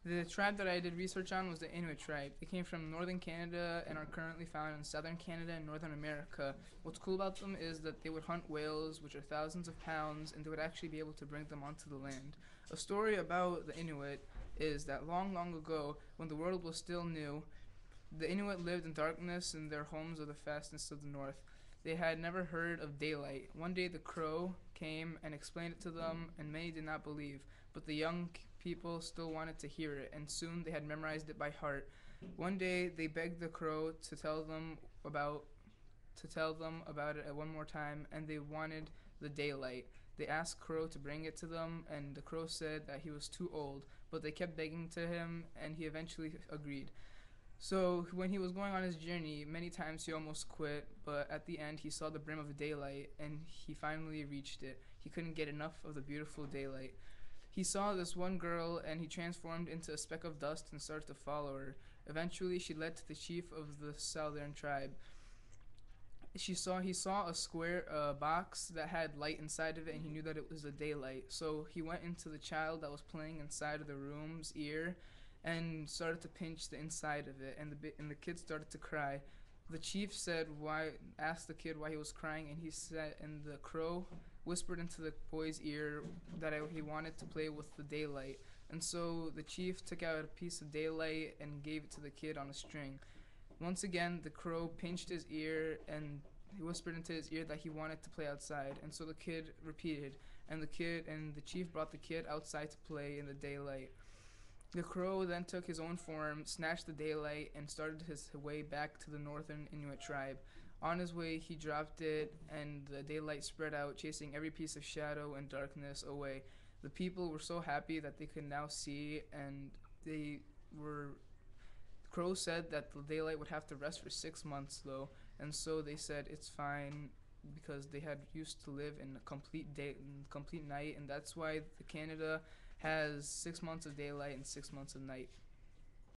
The tribe that I did research on was the Inuit tribe. They came from northern Canada and are currently found in southern Canada and northern America. What's cool about them is that they would hunt whales, which are thousands of pounds, and they would actually be able to bring them onto the land. A story about the Inuit is that long, long ago, when the world was still new, the Inuit lived in darkness in their homes of the fastness of the north. They had never heard of daylight. One day the crow came and explained it to them, and many did not believe, but the young people still wanted to hear it, and soon they had memorized it by heart. One day they begged the crow about to tell them about it one more time, and they wanted the daylight. They asked Crow to bring it to them, and the Crow said that he was too old, but they kept begging to him, and he eventually agreed. So when he was going on his journey, many times he almost quit, but at the end he saw the brim of daylight and he finally reached it. He couldn't get enough of the beautiful daylight. He saw this one girl and he transformed into a speck of dust and started to follow her. Eventually she led to the chief of the southern tribe. He saw a square box that had light inside of it, and he knew that it was the daylight. So he went into the child that was playing inside of the room's ear and started to pinch the inside of it, and the kid started to cry. The chief said why asked the kid why he was crying, and he said, and the crow whispered into the boy's ear that he wanted to play with the daylight. And so the chief took out a piece of daylight and gave it to the kid on a string. Once again, the crow pinched his ear and he whispered into his ear that he wanted to play outside. And so the kid repeated, and the chief brought the kid outside to play in the daylight. The crow then took his own form, snatched the daylight, and started his way back to the northern Inuit tribe. On his way, he dropped it, and the daylight spread out, chasing every piece of shadow and darkness away. The people were so happy that they could now see, and they were Crow said that the daylight would have to rest for 6 months, though, and so they said it's fine because they had used to live in a complete night, and that's why Canada has 6 months of daylight and 6 months of night.